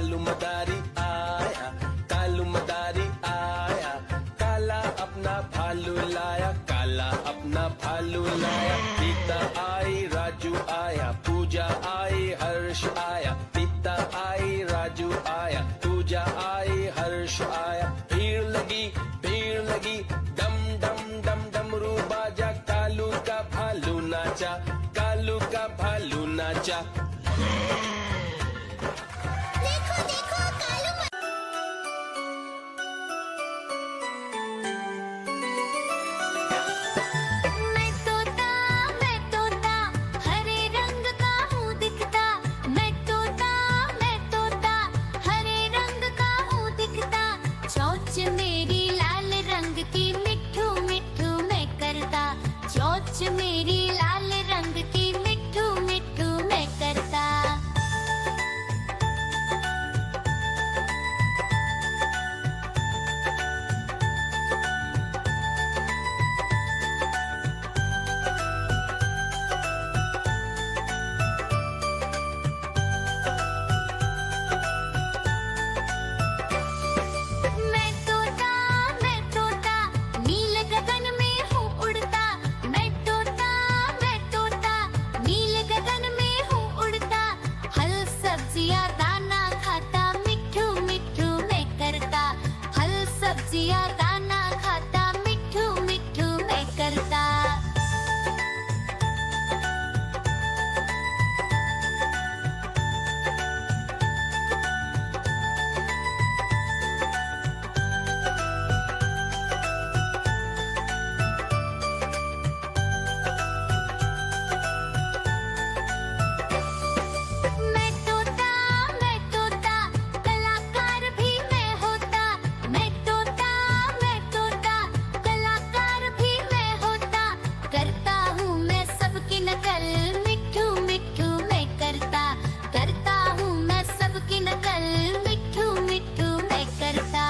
कालू मदारी आया, कालू मदारी आया, काला अपना भालू लाया, काला अपना भालू लाया। सीता आई राजू आया, पूजा आई हर्ष आया, सीता आई राजू आया, पूजा आई हर्ष आया। भीड़ लगी डम डम डम डमरू बाजा, कालू का भालू नाचा, कालू का भालू नाचा। देखो देखो कालू मैं तोता हरे रंग का हूँ दिखता। मैं तोता हरे रंग का हूँ दिखता। चोंच मेरी लाल रंग की मिट्ठू मिट्ठू मैं करता। चोंच मेरी लाल रंग की मिट्ठू मिट्ठू मैं करता। मैं तोता नील गगन में हूँ उड़ता। मैं तोता नील गगन में हूँ उड़ता। हल सब्जियाँ दाना खाता, मिट्ठू मिट्ठू मैं करता। हल सब्जियाँ दाना खाता, मिट्ठू मिट्ठू मैं करता। मैं तोता कलाकार भी मैं होता। मैं तोता कलाकार भी मैं होता। करता हूँ मैं सबकी नकल, मिट्ठू मिट्ठू मैं करता। करता हूँ मैं सबकी नकल, मिट्ठू मिट्ठू मैं करता।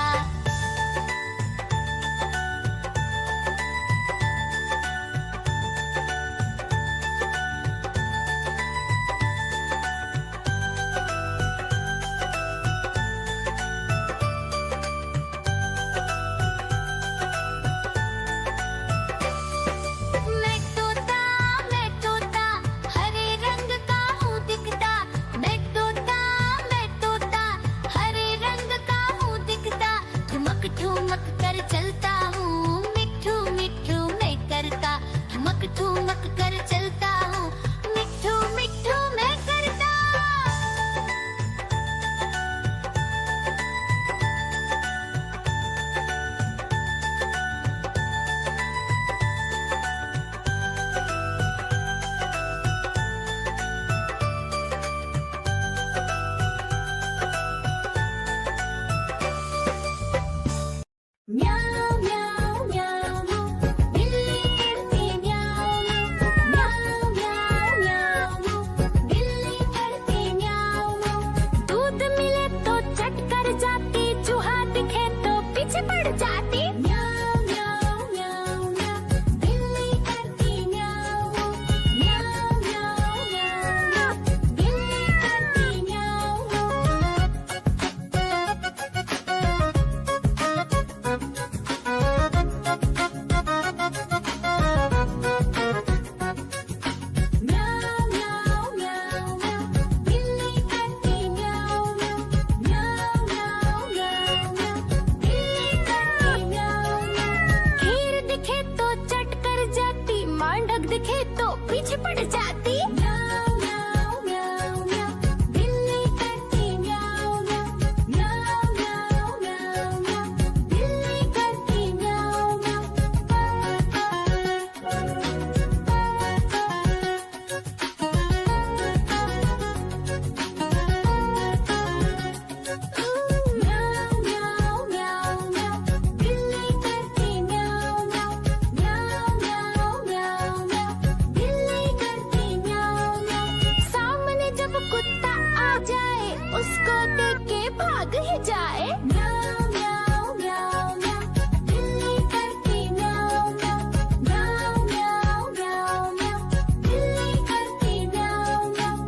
मैं तोता हरे रंग का हूँ दिखता। मैं तोता हरे रंग का हूँ दिखता। ठुमक ठुमक कर चलता हूँ, मिट्ठू मिट्ठू मैं करता। ठुमक ठुमक कर चलता हूँ, मिट्ठू मिट्ठू मैं करता। म्याऊ म्याऊ म्याऊ बिल्ली करती म्याऊ म्याऊ म्याऊ म्याऊ बिल्ली करती म्याऊ। दूध मिले तो चट कर जाती, चूहा दिखे तो पीछे पड़ जाती। म्याऊ म्याऊ म्याऊ म्याऊ बिल्ली करती म्याऊ म्याऊ म्याऊ म्याऊ बिल्ली करती म्याऊ। म्याऊ म्याऊ म्याऊ म्याऊ बिल्ली करती म्याऊ म्याऊ म्याऊ म्याऊ म्याऊ बिल्ली करती म्याऊ। खीर दिखे तो चट कर जाती, मांडक दिखे तो पीछे पड़ जाती। म्याऊ म्याऊ म्याऊ म्याऊ बिल्ली करती म्याऊ म्याऊ म्याऊ म्याऊ म्याऊ बिल्ली करती म्याऊ म्याऊ म्याऊ म्याऊ म्याऊ बिल्ली करती म्याऊ म्याऊ म्याऊ म्याऊ म्याऊ बिल्ली करती म्याऊ म्याऊ। सामने जब कुत्ता आ जाए, उसको देख के भाग ही जाए। म्याऊ म्याऊ म्याऊ म्याऊ बिल्ली करती म्याऊ म्याऊ म्याऊ म्याऊ म्याऊ बिल्ली करती म्याऊ म्याऊ।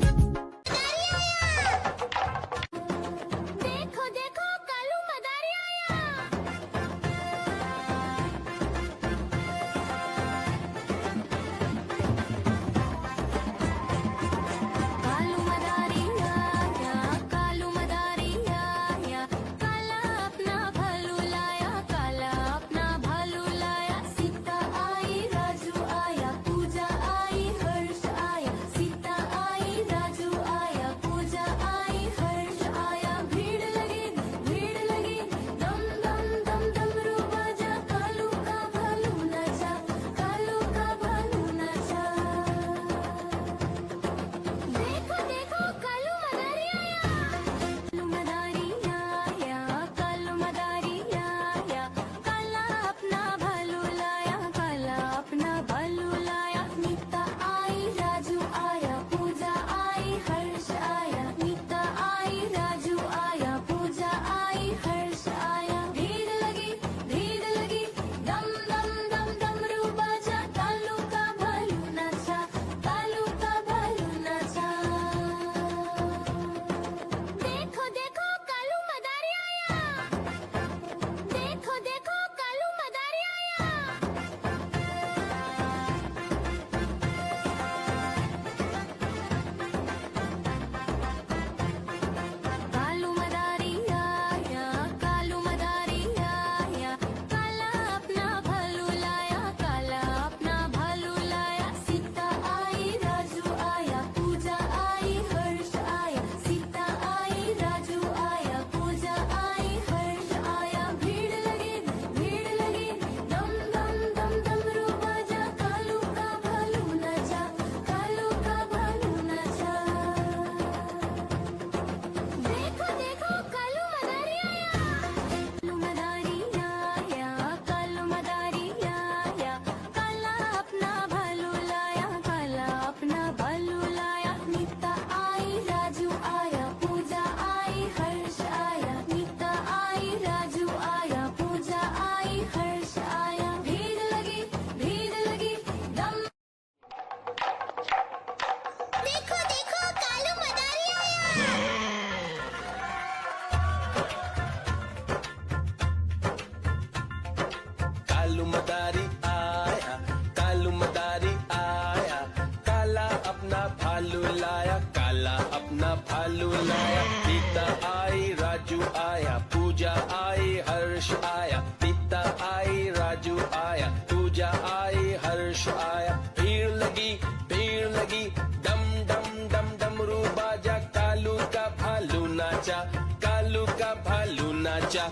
मदारी आया, कालू मदारी आया, काला अपना भालू लाया, काला अपना भालू लाया। सीता आई राजू आया, पूजा आई हर्ष आया, सीता आई राजू आया, पूजा आई हर्ष आया। भीड़ लगी, डम डम डम डमरू बाजा, कालू का भालू नाचा, कालू का भालू नाचा।